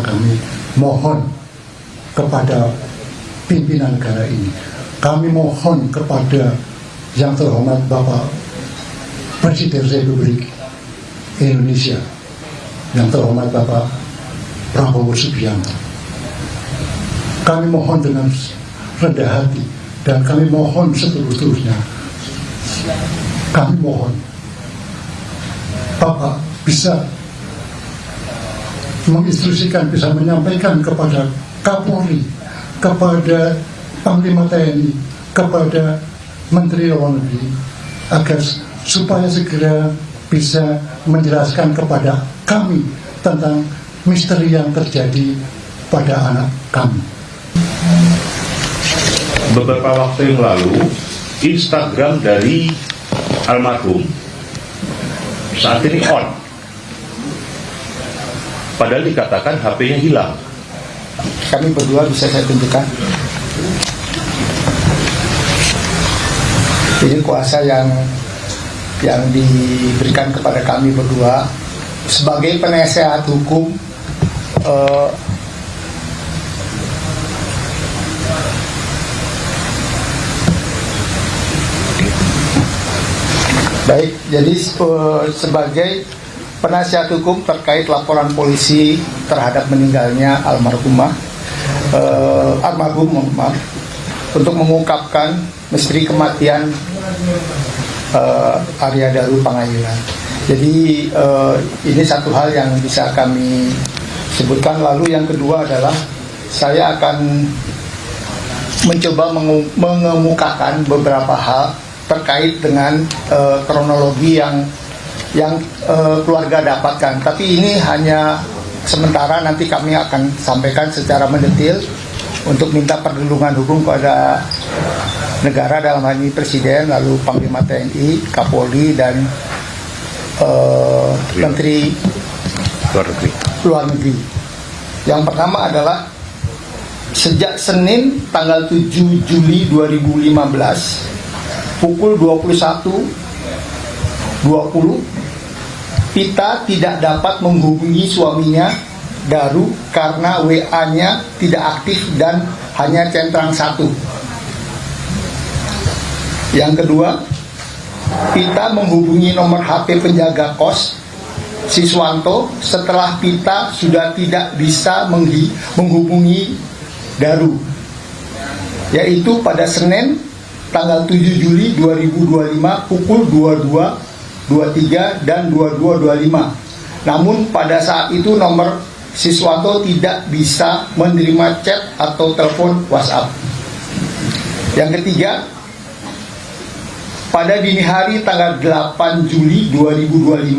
Kami mohon kepada pimpinan negara ini, kami mohon kepada yang terhormat Bapak Presiden Republik Indonesia, yang terhormat Bapak Prabowo Subianto. Kami mohon dengan rendah hati dan kami mohon seterus-terusnya. Kami mohon Bapak bisa menginstruksikan, bisa menyampaikan kepada Kapolri, kepada Panglima TNI, kepada Menteri Luar Negeri, agar supaya segera bisa menjelaskan kepada kami tentang misteri yang terjadi pada anak kami. Beberapa waktu yang lalu, Instagram dari almarhum saat ini on, padahal dikatakan HP-nya hilang. Kami berdua bisa saya tunjukkan. Ini kuasa yang diberikan kepada kami berdua sebagai penasehat hukum. Baik, jadi sebagai penasihat hukum terkait laporan polisi terhadap meninggalnya almarhum untuk mengungkapkan misteri kematian Arya Daru Pangayilan. Jadi ini satu hal yang bisa kami sebutkan. Lalu yang kedua adalah saya akan mencoba mengemukakan beberapa hal terkait dengan kronologi yang keluarga dapatkan. Tapi ini hanya sementara, nanti kami akan sampaikan secara mendetil untuk minta perlindungan hukum kepada negara, dalam hal ini Presiden, lalu Panglima TNI, Kapolri, dan Menteri Luar Negeri. Yang pertama adalah sejak Senin tanggal 7 Juli 2015 pukul 21.20 Pita tidak dapat menghubungi suaminya Daru karena WA-nya tidak aktif dan hanya centang satu. Yang kedua, Pita menghubungi nomor HP penjaga kos Siswanto setelah Pita sudah tidak bisa menghubungi Daru, yaitu pada Senin tanggal 7 Juli 2025 pukul 22.23 dan 22.25. Namun pada saat itu nomor Siswanto tidak bisa menerima chat atau telepon WhatsApp. Yang ketiga, pada dini hari tanggal 8 Juli 2025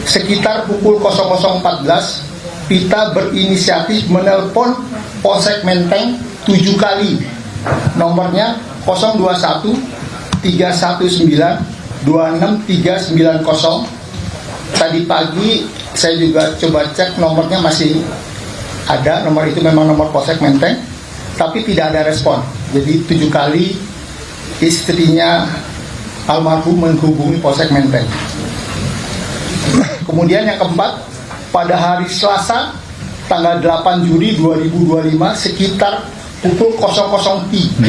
sekitar pukul 00.14 Pita berinisiatif menelpon Polsek Menteng 7 kali. Nomornya 021 319 26390. Tadi pagi saya juga coba cek, nomornya masih ada. Nomor itu memang nomor Polsek Menteng, tapi tidak ada respon. Jadi 7 kali istrinya almarhum menghubungi Polsek Menteng. Kemudian yang keempat, pada hari Selasa tanggal 8 Juli 2025 sekitar pukul 00.30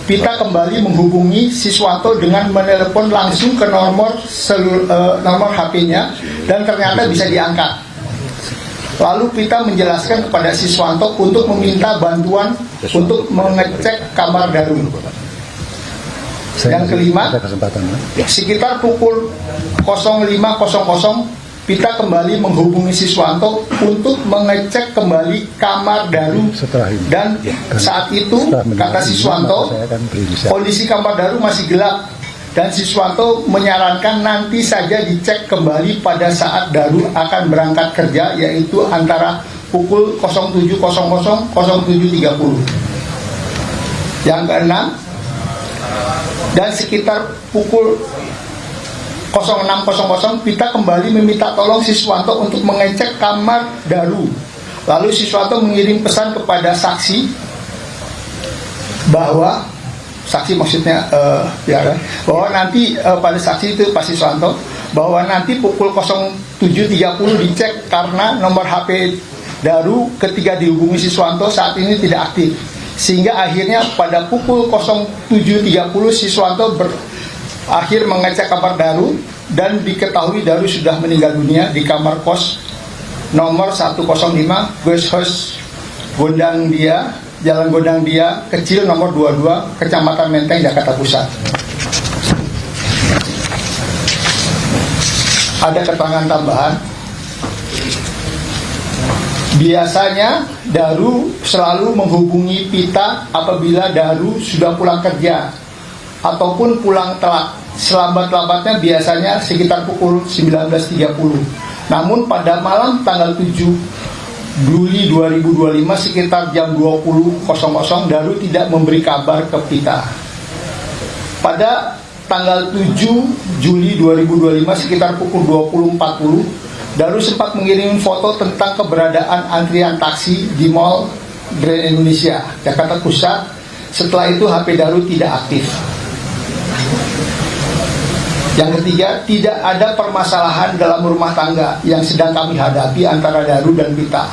Pita kembali menghubungi Siswanto dengan menelepon langsung ke nomor HP-nya dan ternyata bisa diangkat. Lalu Pita menjelaskan kepada Siswanto untuk meminta bantuan untuk mengecek kamar Daru. Yang kelima, sekitar pukul 05.00 Pita kembali menghubungi Siswanto untuk mengecek kembali kamar Daru, dan saat itu kata Siswanto kondisi kamar Daru masih gelap dan Siswanto menyarankan nanti saja dicek kembali pada saat Daru akan berangkat kerja, yaitu antara pukul 07.00 07.30. Yang keenam, dan sekitar pukul 06.00 Pita kembali meminta tolong Siswanto untuk mengecek kamar Daru. Lalu Siswanto mengirim pesan kepada saksi bahwa bahwa nanti pada saksi itu Pak Siswanto, bahwa nanti pukul 7.30 dicek karena nomor HP Daru ketika dihubungi Siswanto saat ini tidak aktif. Sehingga akhirnya pada pukul 07.30 Siswanto berakhir mengecek kabar Daru dan diketahui Daru sudah meninggal dunia di kamar kos nomor 105 Guest House Gondang Dia, Jalan Gondang Dia Kecil nomor 22, Kecamatan Menteng, Jakarta Pusat. Ada keterangan tambahan. Biasanya Daru selalu menghubungi Pita apabila Daru sudah pulang kerja ataupun pulang telat. Selambat-lambatnya biasanya sekitar pukul 19.30. Namun pada malam tanggal 7 Juli 2025 sekitar jam 20.00 Daru tidak memberi kabar ke Pita. Pada tanggal 7 Juli 2025 sekitar pukul 20.40 Daru sempat mengirim foto tentang keberadaan antrian taksi di Mall Grand Indonesia, Jakarta Pusat. Setelah itu HP Daru tidak aktif. Yang ketiga, tidak ada permasalahan dalam rumah tangga yang sedang kami hadapi antara Daru dan Pita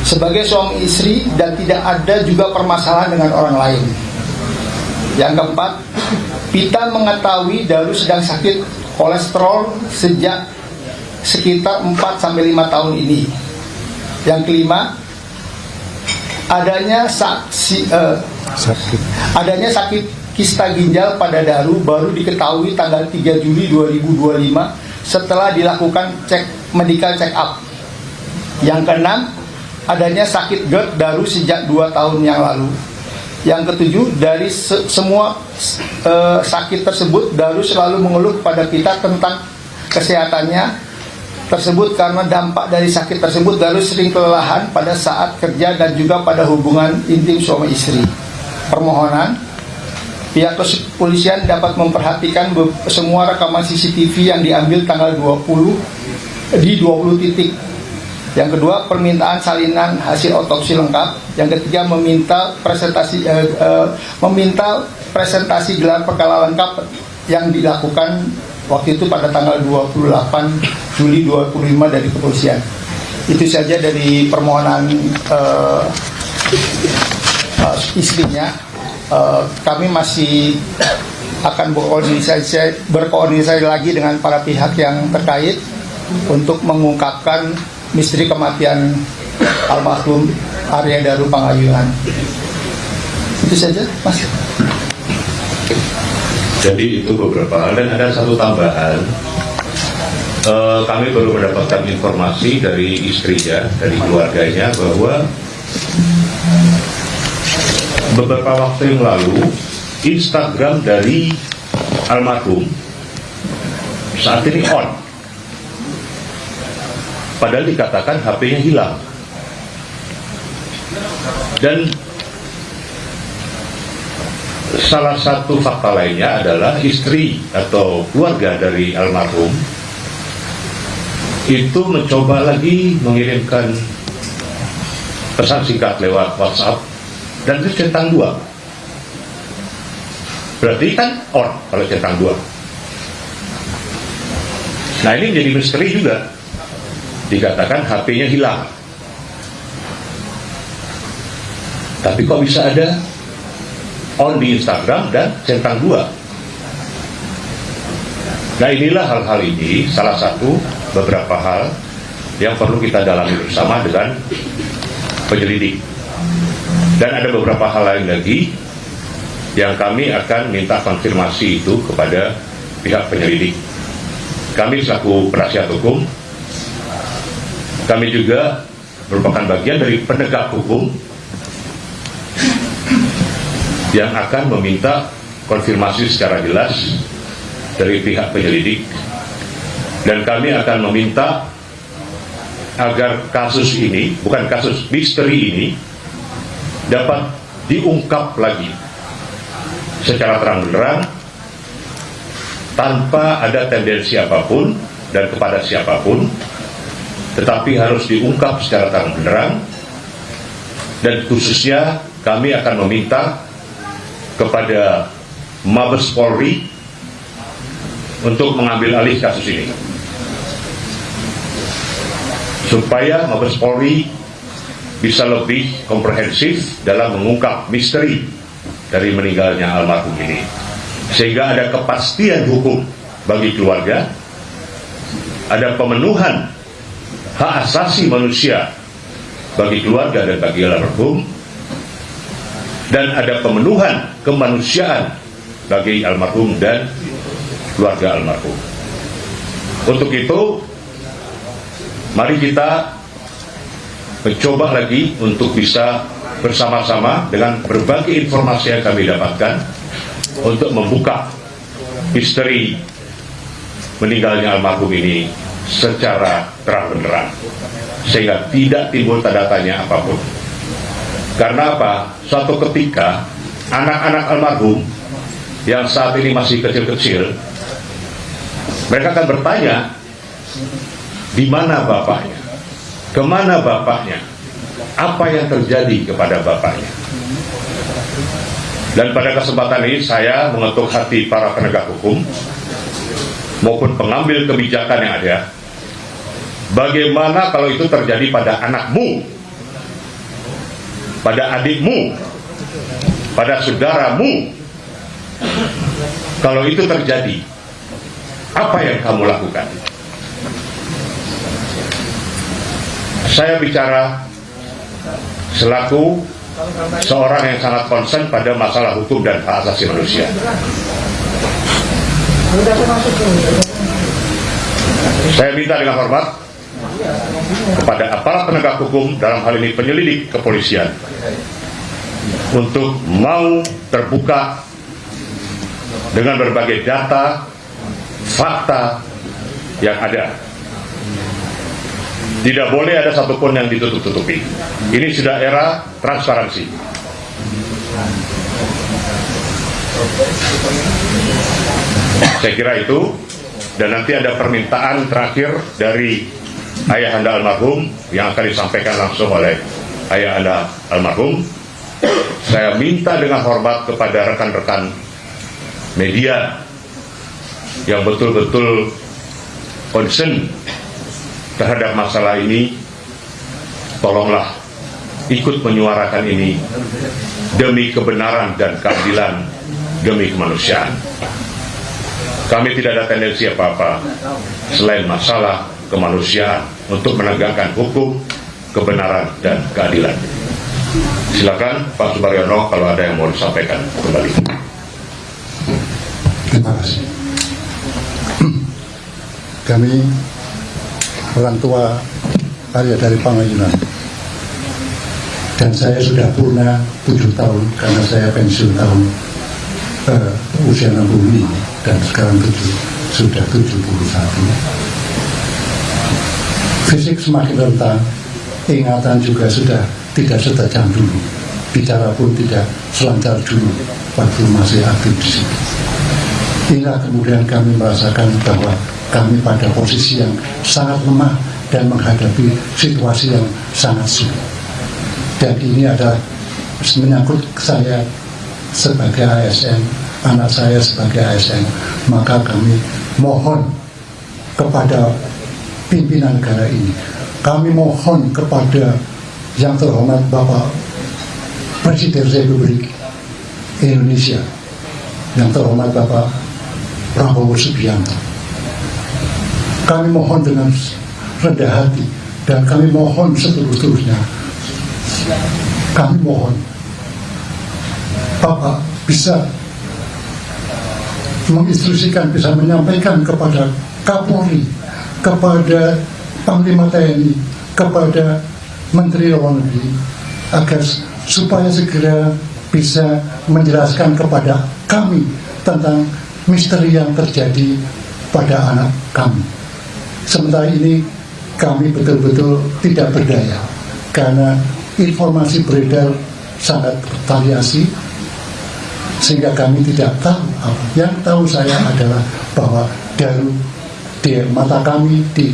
sebagai suami istri, dan tidak ada juga permasalahan dengan orang lain. Yang keempat, Pita mengetahui Daru sedang sakit kolesterol sejak sekitar 4-5 tahun ini. Yang kelima, adanya sakit kista ginjal pada Daru baru diketahui tanggal 3 Juli 2025 setelah dilakukan medical check up. Yang keenam, adanya sakit GERD Daru sejak 2 tahun yang lalu. Yang ketujuh, dari semua sakit tersebut Daru selalu mengeluh pada Pita tentang kesehatannya tersebut. Karena dampak dari sakit tersebut Daru sering kelelahan pada saat kerja dan juga pada hubungan intim suami istri. Permohonan pihak kepolisian dapat memperhatikan semua rekaman CCTV yang diambil tanggal 20 di 20 titik. Yang kedua, permintaan salinan hasil otopsi lengkap. Yang ketiga, meminta presentasi gelar perkara lengkap yang dilakukan waktu itu pada tanggal 28 Juli 2025 dari kepolisian. Itu saja dari permohonan istrinya. Kami masih akan berkoordinasi lagi dengan para pihak yang terkait untuk mengungkapkan misteri kematian almarhum Arya Daru Pangayunan. Itu saja, Mas. Jadi itu beberapa hal, dan ada satu tambahan. Kami baru mendapatkan informasi dari istrinya, dari keluarganya, bahwa beberapa waktu yang lalu Instagram dari almarhum saat ini on. Padahal dikatakan HP-nya hilang. Dan salah satu fakta lainnya adalah istri atau keluarga dari almarhum itu mencoba lagi mengirimkan pesan singkat lewat WhatsApp, dan itu centang 2. Berarti kan on kalau centang 2. Nah, ini menjadi misteri juga. Dikatakan HP-nya hilang. Tapi kok bisa ada on di Instagram dan centang 2? Nah, inilah hal-hal ini, salah satu beberapa hal yang perlu kita dalami bersama dengan penyelidik. Dan ada beberapa hal lain lagi yang kami akan minta konfirmasi itu kepada pihak penyelidik. Kami selaku penasihat hukum, kami juga merupakan bagian dari penegak hukum yang akan meminta konfirmasi secara jelas dari pihak penyelidik, dan kami akan meminta agar kasus ini, bukan kasus misteri ini, dapat diungkap lagi secara terang-benderang tanpa ada tendensi apapun dan kepada siapapun, tetapi harus diungkap secara terang-benderang. Dan khususnya kami akan meminta kepada Mabes Polri untuk mengambil alih kasus ini. supaya Mabes Polri bisa lebih komprehensif dalam mengungkap misteri dari meninggalnya almarhum ini, sehingga ada kepastian hukum bagi keluarga, ada pemenuhan hak asasi manusia bagi keluarga dan bagi almarhum, dan ada pemenuhan kemanusiaan bagi almarhum dan keluarga almarhum. Untuk itu, mari kita mencoba lagi untuk bisa bersama-sama dengan berbagai informasi yang kami dapatkan untuk membuka misteri meninggalnya almarhum ini secara terang-benderang, sehingga tidak timbul tanda tanya apapun. Karena apa? Suatu ketika anak-anak almarhum yang saat ini masih kecil-kecil, mereka akan bertanya, di mana bapaknya? Kemana bapaknya? Apa yang terjadi kepada bapaknya? Dan pada kesempatan ini saya mengetuk hati para penegak hukum maupun pengambil kebijakan yang ada. Bagaimana kalau itu terjadi pada anakmu, pada adikmu, pada saudaramu? Kalau itu terjadi, apa yang kamu lakukan? Saya bicara selaku seorang yang sangat concern pada masalah hukum dan hak asasi manusia. Saya minta dengan hormat kepada aparat penegak hukum, dalam hal ini penyelidik kepolisian, untuk mau terbuka dengan berbagai data, fakta yang ada. Tidak boleh ada satupun yang ditutup-tutupi. Ini sudah era transparansi. Saya kira itu. Dan nanti ada permintaan terakhir dari ayahanda almarhum yang akan disampaikan langsung oleh ayahanda almarhum. Saya minta dengan hormat kepada rekan-rekan media yang betul-betul concern terhadap masalah ini, tolonglah ikut menyuarakan ini demi kebenaran dan keadilan, demi kemanusiaan. Kami tidak ada tendensi apa-apa selain masalah kemanusiaan untuk menegakkan hukum, kebenaran, dan keadilan. Silakan Pak Subaryono kalau ada yang mau disampaikan kembali. Terima kasih. Kami orang tua Arya dari Pangayunan, dan saya sudah purna 7 tahun karena saya pensiun tahun usia 60 ini, dan sekarang sudah 71. Fisik semakin rentan, ingatan juga sudah tidak setajam dulu, bicara pun tidak selancar dulu waktu masih aktif di situ. Inilah kemudian kami merasakan bahwa kami pada posisi yang sangat lemah dan menghadapi situasi yang sangat sulit. Dan ini adalah menyangkut saya sebagai ASN, anak saya sebagai ASN. Maka kami mohon kepada pimpinan negara ini, kami mohon kepada yang terhormat Bapak Presiden Republik Indonesia, yang terhormat Bapak Prabowo Subianto, kami mohon dengan rendah hati, dan kami mohon seterus-terusnya, kami mohon Bapak bisa menginstruksikan, bisa menyampaikan kepada Kapolri, kepada Panglima TNI, kepada Menteri Luar Negeri, agar supaya segera bisa menjelaskan kepada kami tentang misteri yang terjadi pada anak kami. Sementara ini kami betul-betul tidak berdaya karena informasi beredar sangat bervariasi, sehingga kami tidak tahu apa. Yang tahu saya adalah bahwa dari di mata kami, di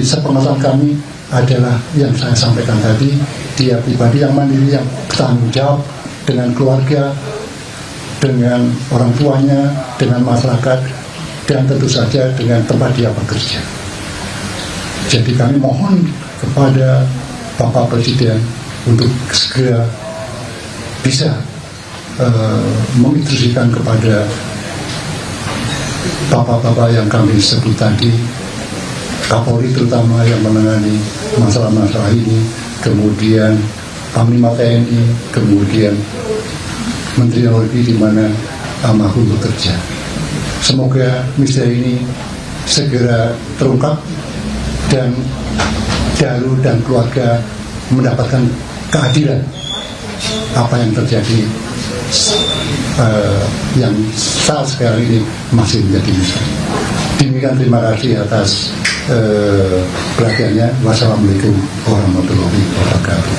sepengetahuan kami adalah yang saya sampaikan tadi, dia pribadi yang mandiri, yang bertanggung jawab dengan keluarga, dengan orang tuanya, dengan masyarakat, dan tentu saja dengan tempat dia bekerja. Jadi kami mohon kepada Bapak Presiden untuk segera bisa menginstruksikan kepada bapak-bapak yang kami sebut tadi, Kapolri terutama yang menangani masalah-masalah ini, kemudian Panglima TNI, kemudian Menteri Luar Negeri di mana almarhum bekerja. Semoga misteri ini segera terungkap dan Daru dan keluarga mendapatkan keadilan apa yang terjadi yang saat sekarang ini masih menjadi misteri. Demikian, terima kasih atas perhatiannya. Wassalamualaikum warahmatullahi wabarakatuh.